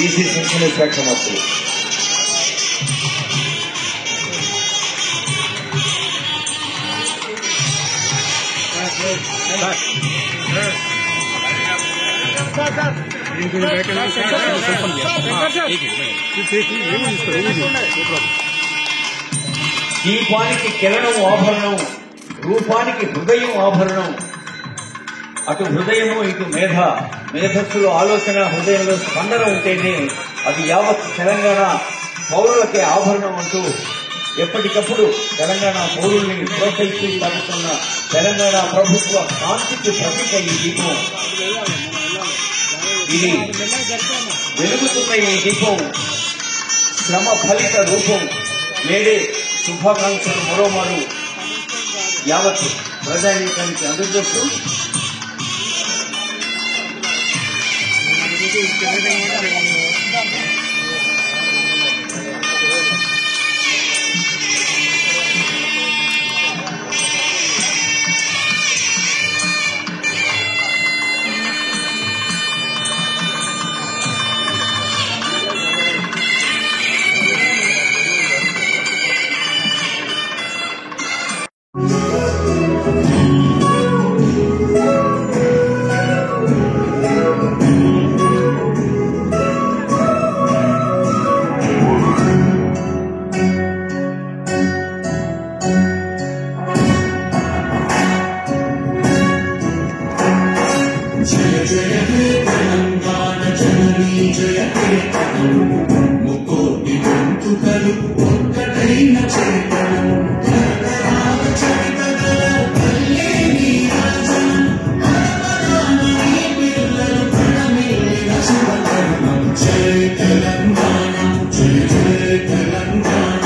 BC సంక్షేమ శాఖ మంత్రి. దీపానికి కిరణం ఆభరణం, రూపానికి హృదయం ఆభరణం. అటు హృదయము ఇటు మేధస్సులో ఆలోచన, హృదయంలో స్పందన ఉంటేనే అది యావత్ తెలంగాణ పౌరులకే ఆభరణం అంటూ ఎప్పటికప్పుడు తెలంగాణ పౌరుల్ని ప్రోత్సహిస్తూ సాగుతున్న తెలంగాణ ప్రభుత్వ కాంతికి ప్రతీక ఈ దీపం. ఇది వెలుగుతున్న ఈ దీపం శ్రమ ఫలిత రూపం. నేడే శుభాకాంక్షలు మరోమారు యావత్ ప్రజానీకానికి అందజేస్తూ ముకోటి గొంతుకలు ఒక్కటైన చేతనం తరతరాల చరితగల తల్లే నీ రాజనం పరపరాని పిల్లలు ప్రణమిల్లిన శుభకరణం. జై తెలంగాణ, జై జై తెలంగాణ,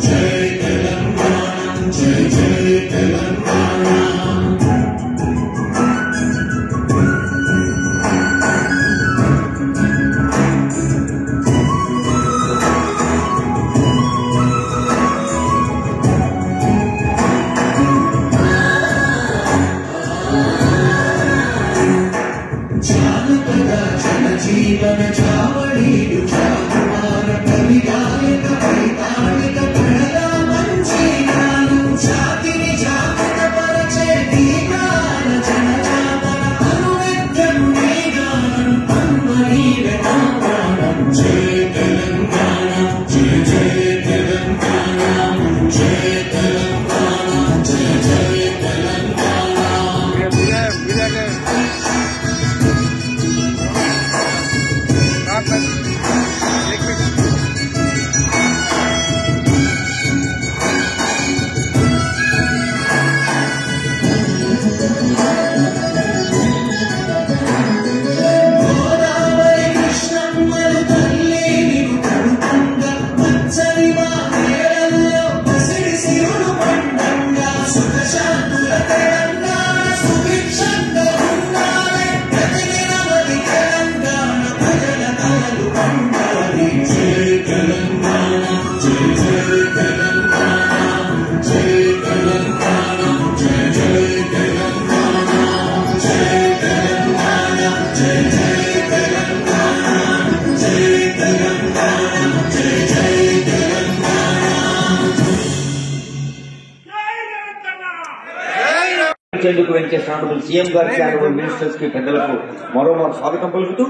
జై తెలంగాణ, జై జై తెలంగాణ. జీవన చావడీలు చాకుమార కవిగాయక వైతాళిక ప్రణద మంచీనాలు జాతిని జాగృత పరచే దీగాన జనజాతన అనునిత్యం నీ గానం అమ్మనీవ నాగానం. జై తెలంగాణ, జై జై తెలంగాణ, జై తెలంగాణ, జై జై తెలంగాణ. చెందుకు వెంకటేశ్వర సీఎం గారికి ఆనరబుల్ మినిస్టర్స్ కి పెద్దలకు మరోమారు స్వాగతం పలుకుతూ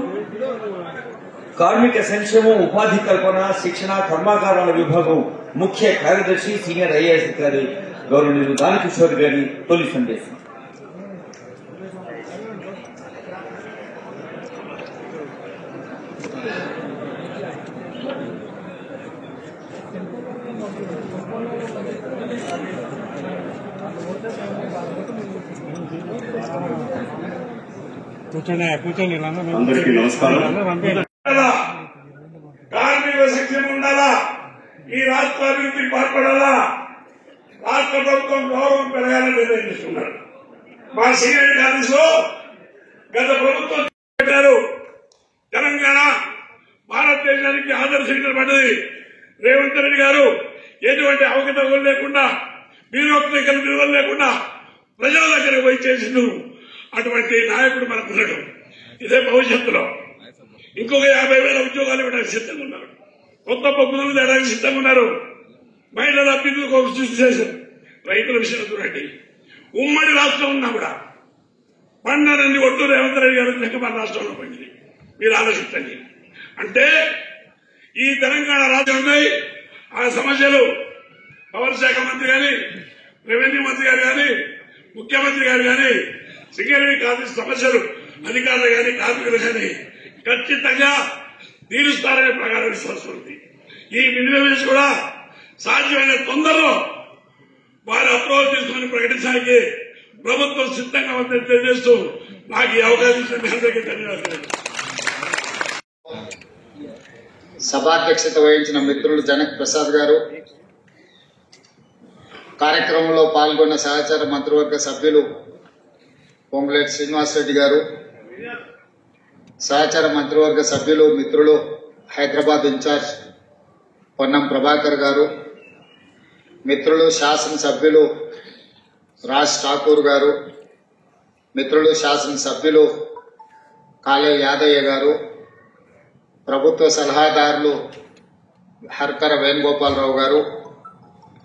కార్మిక సంక్షేమం, ఉపాధి కల్పన, శిక్షణ, కర్మాగారాల విభాగం ముఖ్య కార్యదర్శి సీనియర్ ఐఏఎస్ అధికారి గౌరవనీయులు దానకిషోర్ గారి తొలి సందేశం. అందరికీ నమస్కారం. కార్మిక శిక్షణ ఉండాలా, ఈ రాష్ట్ర అభివృద్ధికి పాల్పడాలా, రాష్ట్ర ప్రభుత్వం గౌరవం పెరగాలని నిర్ణయించుకున్నారు. మా సీనియర్ కాంగ్రెస్లో గత ప్రభుత్వం పెట్టారు. తెలంగాణ భారతదేశానికి ఆదర్శంగా పడ్డది. రేవంత్ రెడ్డి గారు ఎటువంటి అవకతవకలు లేకుండా, బ్యూరోక్రటికల్ విలువలు లేకుండా ప్రజల దగ్గరకు పోయి చేసిండు. అటువంటి నాయకుడు మనకున్నాడు. ఇదే భవిష్యత్తులో ఇంకొక 50,000 ఉద్యోగాలు ఇవ్వడానికి సిద్ధంగా ఉన్నారు. కొత్త పప్పులను తేడానికి సిద్ధంగా ఉన్నారు. మహిళల అభ్యర్థులకు ఒక సృష్టి చేశారు. రైతుల విషయంలో చూడండి, ఉమ్మడి రాష్ట్రం ఉన్నా కూడా పండనన్ని ఒట్టు రేవంత్ రెడ్డి గారు లెక్క మన రాష్ట్రంలో పండింది. మీరు ఆలోచించండి. అంటే ఈ తెలంగాణ రాష్ట్రం ఉన్నాయి, ఆ సమస్యలు పవర్ శాఖ మంత్రి గాని, రెవెన్యూ మంత్రి గారు గాని, ముఖ్యమంత్రి గారు గాని, సింగరేణి కార్మిక సమస్యలు అధికారులు గాని, కార్మికులు గాని ఖచ్చితంగా తీరుస్తారనే ప్రకారం విశ్వాసం ఉంది. ఈ మినిమం వేసి కూడా సాధ్యమైన తొందరలో వారి అప్రూవల్ తీసుకుని ప్రకటించడానికి ప్రభుత్వం సిద్ధంగా ఉందని తెలియజేస్తూ నాకు ఈ అవకాశం ఇచ్చిన మీ అందరికీ ధన్యవాదాలు. సభాధ్యక్షత వహించిన మిత్రులు జనక్ ప్రసాద్ గారు, కార్యక్రమంలో పాల్గొన్న సహచార మంత్రివర్గ సభ్యులు పొంగులేటి శ్రీనివాసరెడ్డి గారు, సహచార మంత్రివర్గ సభ్యులు మిత్రులు హైదరాబాద్ ఇన్ఛార్జ్ పొన్నం ప్రభాకర్ గారు, మిత్రులు శాసనసభ్యులు రాజ్ ఠాకూర్ గారు, మిత్రులు శాసనసభ్యులు కాళే యాదయ్య గారు, ప్రభుత్వ సలహాదారులు హర్కర వేణుగోపాలరావు గారు,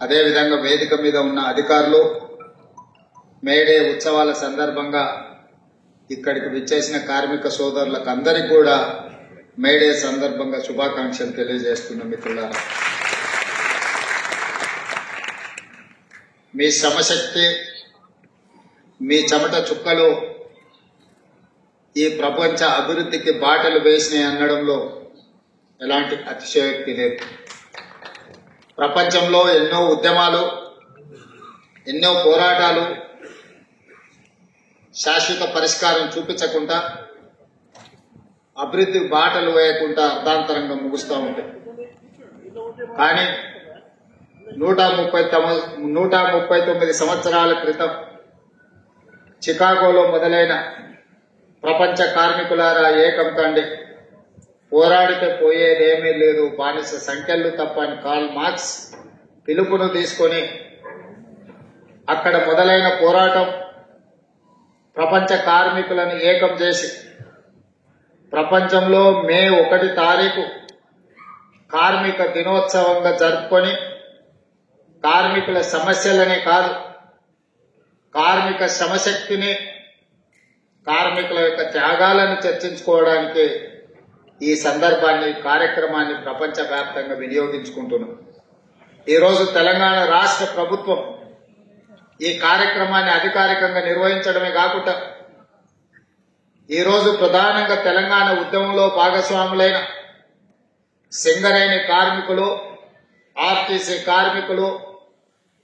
అదేవిధంగా వేదిక మీద ఉన్న అధికారులు, మేడే ఉత్సవాల సందర్భంగా ఇక్కడికి విచ్చేసిన కార్మిక సోదరులకు అందరికీ కూడా మేడే సందర్భంగా శుభాకాంక్షలు తెలియజేస్తున్న మిత్రులారా, మీ శ్రమశక్తి, మీ చెమట చుక్కలు ఈ ప్రపంచ అభివృద్ధికి బాటలు వేసినాయి అనడంలో ఎలాంటి అతిశయోక్తి లేదు. ప్రపంచంలో ఎన్నో ఉద్యమాలు, ఎన్నో పోరాటాలు శాశ్వత పరిష్కారం చూపించకుండా, అభివృద్ధి బాటలు వేయకుండా అర్ధాంతరంగా ముగుస్తూ ఉంటాయి. కానీ 139 సంవత్సరాల క్రితం చికాగోలో మొదలైన ప్రపంచ కార్మికులారా ఏకం కండి, పోరాడితే పోయేదేమీ లేదు, బానిస సంఖ్యలు తప్ప అని కార్ల్ మార్క్స్ పిలుపును తీసుకొని అక్కడ మొదలైన పోరాటం ప్రపంచ కార్మికులను ఏకం చేసి ప్రపంచంలో మే 1 తారీఖు కార్మిక దినోత్సవంగా జరుపుకొని కార్మికుల సమస్యలనే కాదు, కార్మిక శ్రమశక్తిని, కార్మికుల యొక్క త్యాగాలను చర్చించుకోవడానికి ఈ సందర్భాన్ని, కార్యక్రమాన్ని ప్రపంచవ్యాప్తంగా వినియోగించుకుంటున్నాం. ఈరోజు తెలంగాణ రాష్ట్ర ప్రభుత్వం ఈ కార్యక్రమాన్ని అధికారికంగా నిర్వహించడమే కాకుండా ఈరోజు ప్రధానంగా తెలంగాణ ఉద్యమంలో భాగస్వాములైన సింగరేణి కార్మికులు, ఆర్టీసీ కార్మికులు,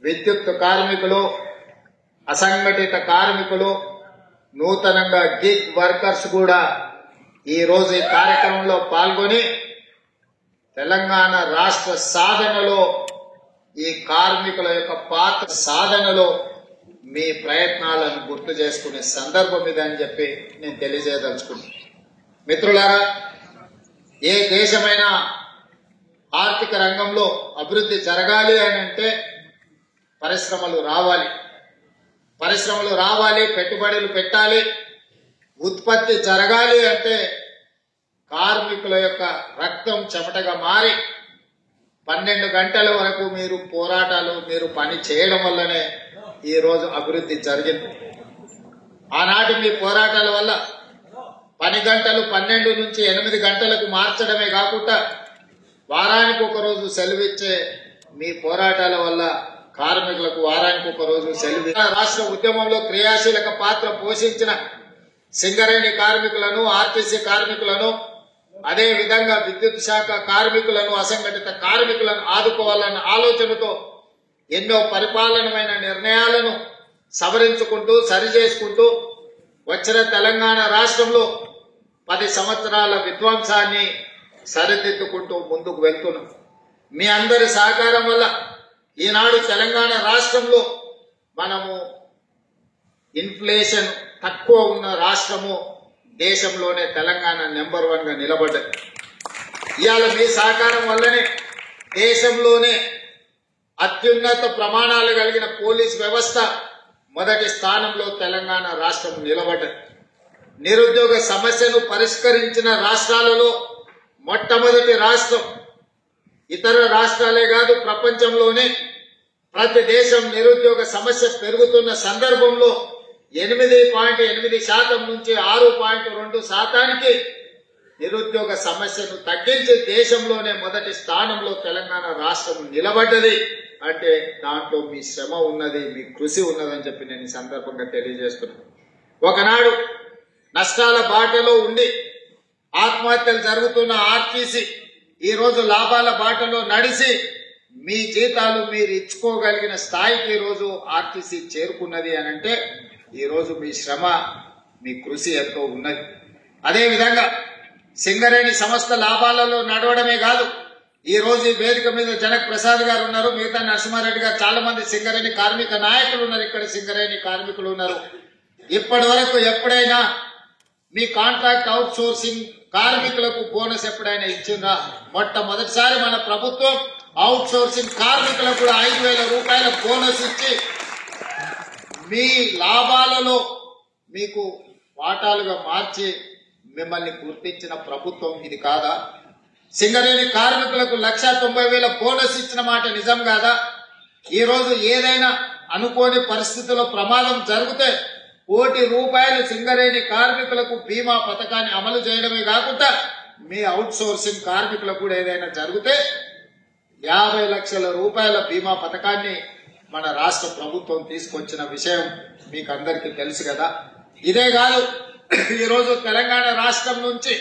విద్యుత్ కార్మికులు, అసంఘటిత కార్మికులు, నూతనంగా గిగ్ వర్కర్స్ కూడా ఈరోజు ఈ కార్యక్రమంలో పాల్గొని తెలంగాణ రాష్ట్ర సాధనలో, ఈ కార్మికుల యొక్క పాత్ర సాధనలో మీ ప్రయత్నాలను గుర్తు చేసుకునే సందర్భం ఇదని చెప్పి నేను తెలియజేయదలుచుకున్నాను. మిత్రులారా, ఏ దేశమైనా ఆర్థిక రంగంలో అభివృద్ధి జరగాలి అని అంటే పరిశ్రమలు రావాలి, పెట్టుబడులు పెట్టాలి. ఉత్పత్తి జరగాలి అంటే కార్మికుల యొక్క రక్తం చెమటగా మారి 12 గంటల వరకు మీరు పోరాటాలు, మీరు పని చేయడం వల్లనే ఈ రోజు అభివృద్ధి జరిగింది. ఆనాటి మీ పోరాటాల వల్ల పని గంటలు 12 నుంచి 8 గంటలకు మార్చడమే కాకుండా వారానికి ఒక రోజు సెలవిచ్చే మీ పోరాటాల వల్ల కార్మికులకు వారానికి ఒక రోజు సెలవు. రాష్ట్ర ఉద్యమంలో క్రియాశీలక పాత్ర పోషించిన సింగరేణి కార్మికులను, ఆర్టీసీ కార్మికులను, అదే విధంగా విద్యుత్ శాఖ కార్మికులను, అసంఘటిత కార్మికులను ఆదుకోవాలన్న ఆలోచనతో ఎన్నో పరిపాలనమైన నిర్ణయాలను సవరించుకుంటూ, సరిచేసుకుంటూ వచ్చిన తెలంగాణ రాష్ట్రంలో 10 సంవత్సరాల విధ్వంసాన్ని సరిదిద్దుకుంటూ ముందుకు వెళ్తున్నాం. మీ అందరి సహకారం వల్ల ఈనాడు తెలంగాణ రాష్ట్రంలో మనము ఇన్ఫ్లేషన్ తక్కువ ఉన్న రాష్ట్రము, దేశంలోనే తెలంగాణ నెంబర్ 1 గా నిలబడ్డది. ఇవాళ మీ సహకారం వల్లనే దేశంలోనే అత్యున్నత ప్రమాణాలు కలిగిన పోలీస్ వ్యవస్థ మొదటి స్థానంలో తెలంగాణ రాష్ట్రం నిలబడ్డది. నిరుద్యోగ సమస్యను పరిష్కరించిన రాష్ట్రాలలో మొట్టమొదటి రాష్ట్రం. ఇతర రాష్ట్రాలే కాదు, ప్రపంచంలోనే ప్రతి దేశం నిరుద్యోగ సమస్య పెరుగుతున్న సందర్భంలో 8.8% నుంచి 6.2% నిరుద్యోగ సమస్యను తగ్గించి దేశంలోనే మొదటి స్థానంలో తెలంగాణ రాష్ట్రం నిలబడ్డది. అంటే దాంట్లో మీ శ్రమ ఉన్నది, మీ కృషి ఉన్నదని చెప్పి నేను ఈ సందర్భంగా తెలియజేస్తున్నాను. ఒకనాడు నష్టాల బాటలో ఉండి ఆత్మహత్యలు జరుగుతున్న ఆర్టీసీ ఈ రోజు లాభాల బాటలో నడిచి మీ జీతాలు మీరు ఇచ్చుకోగలిగిన స్థాయికి ఈ రోజు ఆర్టీసీ చేరుకున్నది అని అంటే ఈ రోజు మీ శ్రమ, మీ కృషి ఎంతో ఉన్నది. అదేవిధంగా సింగరేణి సంస్థ లాభాలలో నడవడమే కాదు, ఈ రోజు ఈ వేదిక మీద జనక్ ప్రసాద్ గారు ఉన్నారు, మిగతా నరసింహారెడ్డి గారు, చాలా మంది సింగరేణి కార్మిక నాయకులు ఉన్నారు, ఇక్కడ సింగరేణి కార్మికులు ఉన్నారు. ఇప్పటి వరకు ఎప్పుడైనా మీ కాంట్రాక్ట్ అవుట్ సోర్సింగ్ కార్మికులకు బోనస్ ఎప్పుడైనా ఇచ్చిందా? మొట్టమొదటిసారి మన ప్రభుత్వం అవుట్ సోర్సింగ్ కార్మికులకు కూడా 5,000 రూపాయల బోనస్ ఇచ్చి మీ లాభాలలో మీకు వాటాలుగా మార్చి మిమ్మల్ని గుర్తించిన ప్రభుత్వం ఇది కాదా? సింగరేణి కార్మికులకు 1,90,000 బోనస్ ఇచ్చిన మాట నిజం కాదా? ఈ రోజు ఏదైనా అనుకోని పరిస్థితుల్లో ప్రమాదం జరిగితే 1 కోటి రూపాయలు సింగరేణి కార్మికులకు బీమా పథకాన్ని అమలు చేయడమే కాకుండా మీ అవుట్ సోర్సింగ్ కార్మికులకు కూడా ఏదైనా జరిగితే 50 లక్షల రూపాయల బీమా పథకాన్ని మన రాష్ట్ర ప్రభుత్వం తీసుకొచ్చిన విషయం మీకు అందరికీ తెలుసు కదా. ఇదే కాదు, ఈరోజు తెలంగాణ రాష్ట్రం నుంచి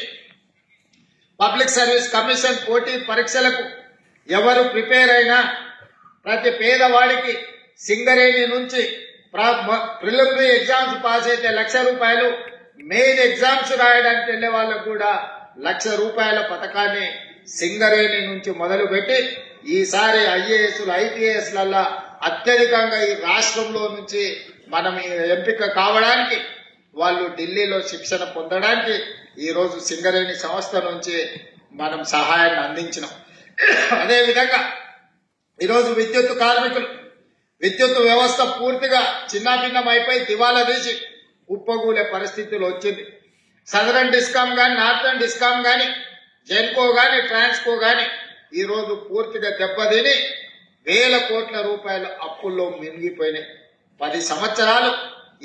పబ్లిక్ సర్వీస్ కమిషన్ పోటీ పరీక్షలకు ఎవరు ప్రిపేర్ అయినా ప్రతి పేదవాడికి సింగరేణి నుంచి ప్రిలిమినరీ ఎగ్జామ్స్ పాస్ అయితే 1,00,000 రూపాయలు, మెయిన్ ఎగ్జామ్స్ రాయడానికి వెళ్లే వాళ్ళకు కూడా 1,00,000 రూపాయల పథకాన్ని సింగరేణి నుంచి మొదలుపెట్టి ఈసారి ఐఏఎస్లు ఐపీఎస్లల్లా అత్యధికంగా ఈ రాష్ట్రంలో నుంచి మనం ఎంపిక కావడానికి, వాళ్ళు ఢిల్లీలో శిక్షణ పొందడానికి ఈ రోజు సింగరేణి సంస్థ నుంచి మనం సహాయాన్ని అందించినాం. అదేవిధంగా ఈరోజు విద్యుత్ కార్మికులు, విద్యుత్ వ్యవస్థ పూర్తిగా చిన్నాభిన్నం అయిపోయి దివాలా తీసి ఉప్పగూలే పరిస్థితులు వచ్చింది. సదరన్ డిస్కామ్ గాని, నార్థన్ డిస్కామ్ గాని, జెన్కో గాని, ట్రాన్స్కో గాని ఈ రోజు పూర్తిగా దెబ్బతిని 1,000 కోట్ల రూపాయల అప్పుల్లో మింగిపోయినాయి. 10 సంవత్సరాలు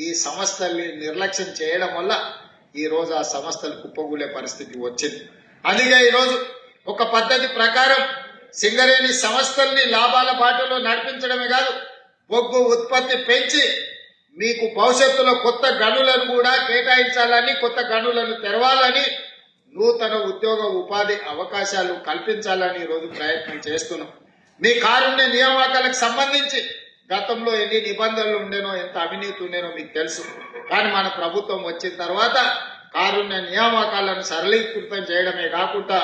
ఈ సంస్థల్ని నిర్లక్ష్యం చేయడం వల్ల ఈ రోజు ఆ సంస్థలు కుప్పగూలే పరిస్థితి వచ్చింది. అందుకే ఈరోజు ఒక పద్ధతి ప్రకారం సింగరేణి సంస్థల్ని లాభాల బాటలో నడిపించడమే కాదు, బొగ్గు ఉత్పత్తి పెంచి మీకు భవిష్యత్తులో కొత్త గనులను కూడా కేటాయించాలని, కొత్త గనులను తెరవాలని, నూతన ఉద్యోగ ఉపాధి అవకాశాలు కల్పించాలని ఈరోజు ప్రయత్నం చేస్తున్నాం. మీ కారుణ్య నియామకాలకు సంబంధించి గతంలో ఎన్ని నిబంధనలు ఉండేనో, ఎంత అవినీతి ఉండేనో మీకు తెలుసు. కానీ మన ప్రభుత్వం వచ్చిన తర్వాత కారుణ్య నియామకాలను సరళీకృతం చేయడమే కాకుండా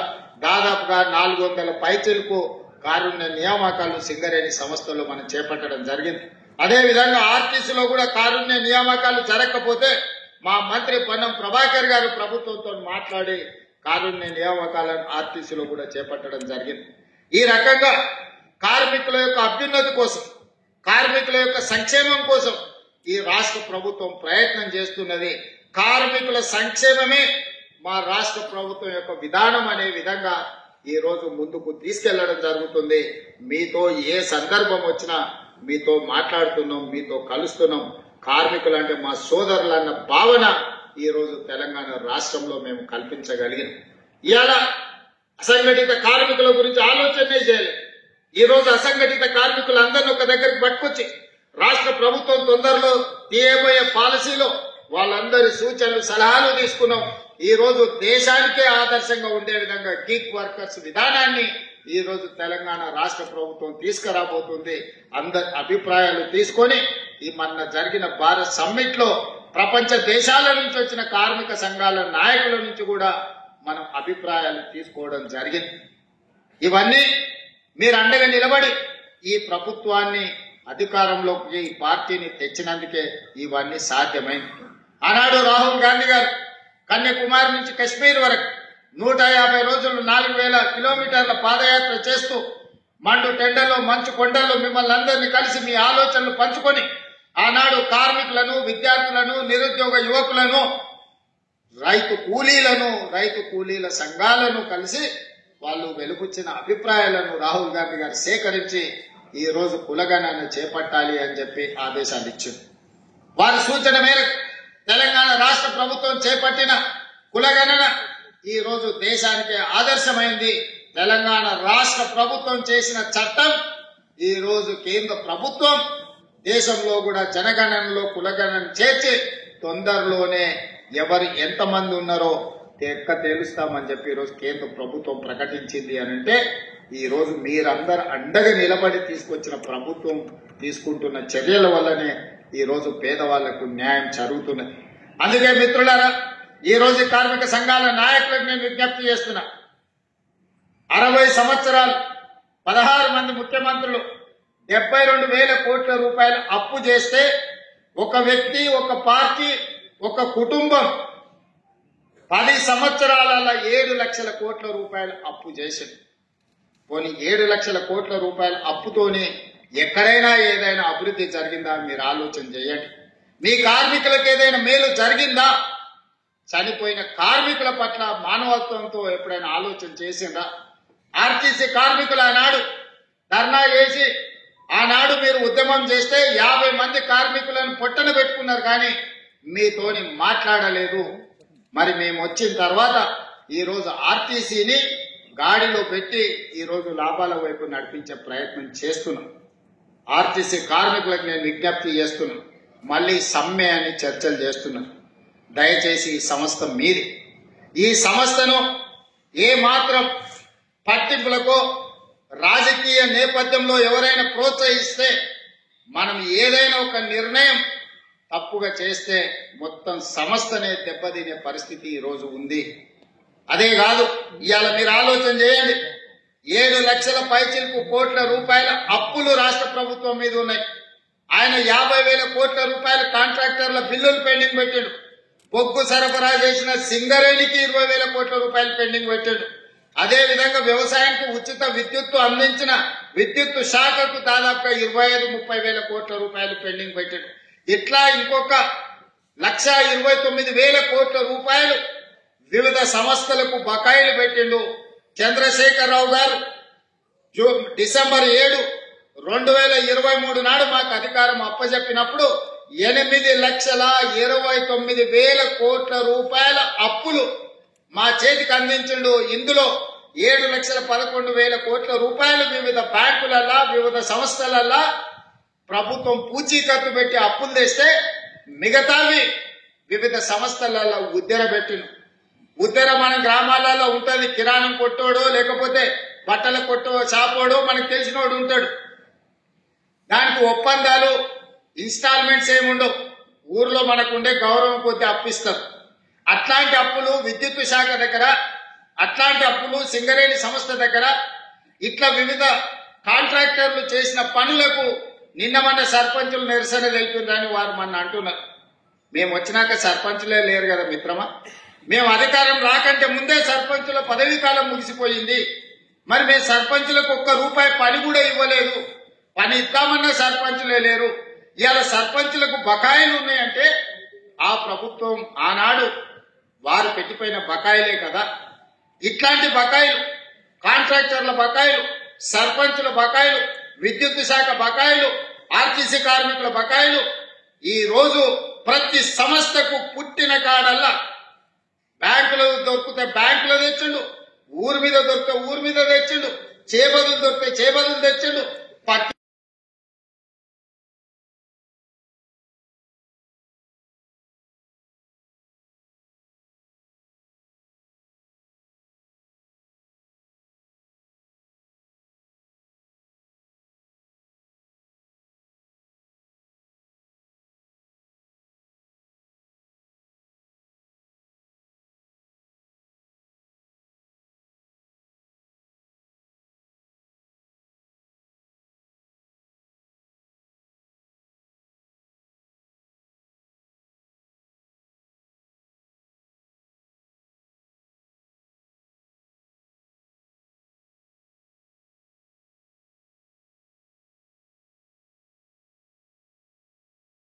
దాదాపుగా 400 పైచిలకు కారుణ్య నియామకాలు సింగరేణి సంస్థలో మనం చేపట్టడం జరిగింది. అదేవిధంగా ఆర్టీసీలో కూడా కారుణ్య నియామకాలు జరగకపోతే మా మంత్రి పొన్నం ప్రభాకర్ గారు ప్రభుత్వంతో మాట్లాడి కారుణ్య నియామకాలను ఆర్టీసీలో కూడా చేపట్టడం జరిగింది. ఈ రకంగా కార్మికుల యొక్క అభ్యున్నతి కోసం, కార్మికుల యొక్క సంక్షేమం కోసం ఈ రాష్ట్ర ప్రభుత్వం ప్రయత్నం చేస్తున్నది. కార్మికుల సంక్షేమమే మా రాష్ట్ర ప్రభుత్వం యొక్క విధానం అనే విధంగా ఈ రోజు ముందుకు తీసుకెళ్లడం జరుగుతుంది. మీతో ఏ సందర్భం వచ్చినా మీతో మాట్లాడుతున్నాం, మీతో కలుస్తున్నాం. కార్మికులు అంటే మా సోదరులన్న భావన ఈ రోజు తెలంగాణ రాష్ట్రంలో మేము కల్పించగలిగినాం. ఇవాళ అసంఘటిత కార్మికుల గురించి ఆలోచనే చేయలేదు. ఈ రోజు అసంఘటిత కార్మికులందరినీ ఒక దగ్గరికి పట్టుకొచ్చి రాష్ట్ర ప్రభుత్వం తొందరలో తీయబోయే పాలసీలో వాళ్ళందరి సూచనలు, సలహాలు తీసుకున్నాం. ఈ రోజు దేశానికే ఆదర్శంగా ఉండే విధంగా గిగ్ వర్కర్స్ విధానాన్ని ఈ రోజు తెలంగాణ రాష్ట్ర ప్రభుత్వం తీసుకురాబోతుంది. అందరి అభిప్రాయాలు తీసుకొని ఈ మొన్న జరిగిన భారత్ సమ్మిట్ లో ప్రపంచ దేశాల నుంచి వచ్చిన కార్మిక సంఘాల నాయకుల నుంచి కూడా మనం అభిప్రాయాలు తీసుకోవడం జరిగింది. ఇవన్నీ మీరు అండగా నిలబడి ఈ ప్రభుత్వాన్ని అధికారంలోకి, ఈ పార్టీని తెచ్చినందుకే ఇవన్నీ సాధ్యమైంది. ఆనాడు రాహుల్ గాంధీ గారు కన్యాకుమారి నుంచి కశ్మీర్ వరకు 150 రోజులు 4,000 కిలోమీటర్ల పాదయాత్ర చేస్తూ మండు టెండలో, మంచు కొండల్లో మిమ్మల్ని అందరినీ కలిసి మీ ఆలోచనలు పంచుకొని ఆనాడు కార్మికులను, విద్యార్థులను, నిరుద్యోగ యువకులను రైతు కూలీల సంఘాలను కలిసి వాళ్ళు వెలుపుచ్చిన అభిప్రాయాలను రాహుల్ గాంధీ గారు సేకరించి ఈ రోజు కులగణన చేపట్టాలి అని చెప్పి ఆదేశాలు ఇచ్చారు. వారి సూచన మేరకు తెలంగాణ రాష్ట్ర ప్రభుత్వం చేపట్టిన కులగణన ఈ రోజు దేశానికి ఆదర్శమైంది. తెలంగాణ రాష్ట్ర ప్రభుత్వం చేసిన చట్టం ఈ రోజు కేంద్ర ప్రభుత్వం దేశంలో కూడా జనగణనలో కులగణన చేర్చి తొందరలోనే ఎవరు ఎంతమంది ఉన్నారో తేలుస్తామని చెప్పి ఈరోజు కేంద్ర ప్రభుత్వం ప్రకటించింది అని అంటే ఈ రోజు మీరందరూ అండగా నిలబడి తీసుకొచ్చిన ప్రభుత్వం తీసుకుంటున్న చర్యల వల్లనే ఈ రోజు పేదవాళ్లకు న్యాయం జరుగుతున్నది. అందుకే మిత్రులారా, ఈ రోజు కార్మిక సంఘాల నాయకులకు నేను విజ్ఞప్తి చేస్తున్నా. 60 సంవత్సరాలు 16 మంది ముఖ్యమంత్రులు 72,000 కోట్ల రూపాయలు అప్పు చేస్తే ఒక వ్యక్తి, ఒక పార్టీ, ఒక కుటుంబం 10 సంవత్సరాలలో 7 లక్షల కోట్ల రూపాయలు అప్పు చేసింది. పోనీ 7 లక్షల కోట్ల రూపాయల అప్పుతోనే ఎక్కడైనా ఏదైనా అభివృద్ధి జరిగిందా మీరు ఆలోచన చేయండి. మీ కార్మికులకు ఏదైనా మేలు జరిగిందా? చనిపోయిన కార్మికుల పట్ల మానవత్వంతో ఎప్పుడైనా ఆలోచన చేసిందా? ఆర్టీసీ కార్మికులు ఆనాడు ధర్నా చేసి ఆనాడు మీరు ఉద్యమం చేస్తే 50 మంది కార్మికులను పొట్టన పెట్టుకున్నారు, కానీ మీతోని మాట్లాడలేదు. మరి మేము వచ్చిన తర్వాత ఈ రోజు ఆర్టీసీని గాడిలో పెట్టి ఈ రోజు లాభాల వైపు నడిపించే ప్రయత్నం చేస్తున్నాం. ఆర్టీసీ కార్మికులకు నేను విజ్ఞప్తి చేస్తున్నాను, మళ్ళీ సమ్మె అని చర్చలు చేస్తున్నాను. దయచేసి ఈ సంస్థ మీది. ఈ సంస్థను ఏ మాత్రం పట్టింపులకో రాజకీయ నేపథ్యంలో ఎవరైనా ప్రోత్సహిస్తే, మనం ఏదైనా ఒక నిర్ణయం తప్పుగా చేస్తే మొత్తం సంస్థనే దెబ్బతినే పరిస్థితి ఈ రోజు ఉంది. అదే కాదు, ఇవాళ మీరు ఆలోచన చేయండి, 7 లక్షల పైచిలకు కోట్ల రూపాయల అప్పులు రాష్ట్ర ప్రభుత్వం మీద ఉన్నాయి. ఆయన 50,000 కోట్ల రూపాయల కాంట్రాక్టర్ల బిల్లులు పెండింగ్ పెట్టాడు. బొగ్గు సరఫరా చేసిన సింగరేణికి 20,000 కోట్ల రూపాయలు పెండింగ్ పెట్టాడు. అదే విధంగా వ్యవసాయానికి ఉచిత విద్యుత్తు అందించిన విద్యుత్తు శాఖకు దాదాపుగా 25-30,000 కోట్ల రూపాయలు పెండింగ్ పెట్టాడు. ఇట్లా ఇంకొక 1,29,000 కోట్ల రూపాయలు వివిధ సంస్థలకు బకాయిలు పెట్టిండు. చంద్రశేఖరరావు గారు డిసెంబర్ 7, 2023 నాడు మాకు అధికారం అప్పజెప్పినప్పుడు 8,29,000 కోట్ల రూపాయల అప్పులు మా చేతికి అందించిండు. ఇందులో 7,11,000 కోట్ల రూపాయలు వివిధ బ్యాంకులల్లా వివిధ సంస్థలల్లా ప్రభుత్వం పూచీకత్తు పెట్టి అప్పులు తెస్తే మిగతావి వివిధ సంస్థలలో ఉద్దెర పెట్టిండు. ఉద్దెర మన గ్రామాలలో ఉంటది. కిరాణం కొట్టోడో లేకపోతే బట్టల కొట్టో చాపోడో మనకు తెలిసినోడు ఉంటాడు. దానికి ఒప్పందాలు ఇన్స్టాల్మెంట్స్ ఏముండవు. ఊర్లో మనకుండే గౌరవం కొద్ది అప్పిస్తారు. అట్లాంటి అప్పులు విద్యుత్ శాఖ దగ్గర, అట్లాంటి అప్పులు సింగరేణి సంస్థ దగ్గర, ఇట్లా వివిధ కాంట్రాక్టర్లు చేసిన పనులకు నిన్న మన సర్పంచులు నిరసన తెలిపిందని వారు మన అంటున్నారు. మేము వచ్చినాక సర్పంచులే లేరు కదా మిత్రమా. మేము అధికారం రాకంటే ముందే సర్పంచుల పదవీ కాలం ముగిసిపోయింది. మరి మేము సర్పంచులకు ₹1 పని కూడా ఇవ్వలేదు. పని ఇద్దామన్న సర్పంచులే లేరు. ఇవాళ సర్పంచులకు బకాయిలు ఉన్నాయంటే ఆ ప్రభుత్వం ఆనాడు వారు పెట్టిపోయిన బకాయిలే కదా. ఇట్లాంటి బకాయిలు, కాంట్రాక్టర్ల బకాయిలు, సర్పంచుల బకాయిలు, విద్యుత్ శాఖ బకాయిలు, ఆర్టీసీ కార్మికుల బకాయిలు ఈ రోజు ప్రతి సంస్థకు పుట్టిన కాడల్లా బ్యాంకులు దొరికితే బ్యాంకులో తెచ్చిండు, ఊరి మీద దొరికితే ఊరి మీద తెచ్చిండు, చేబదులు దొరికితే చేబదులు తెచ్చిండు.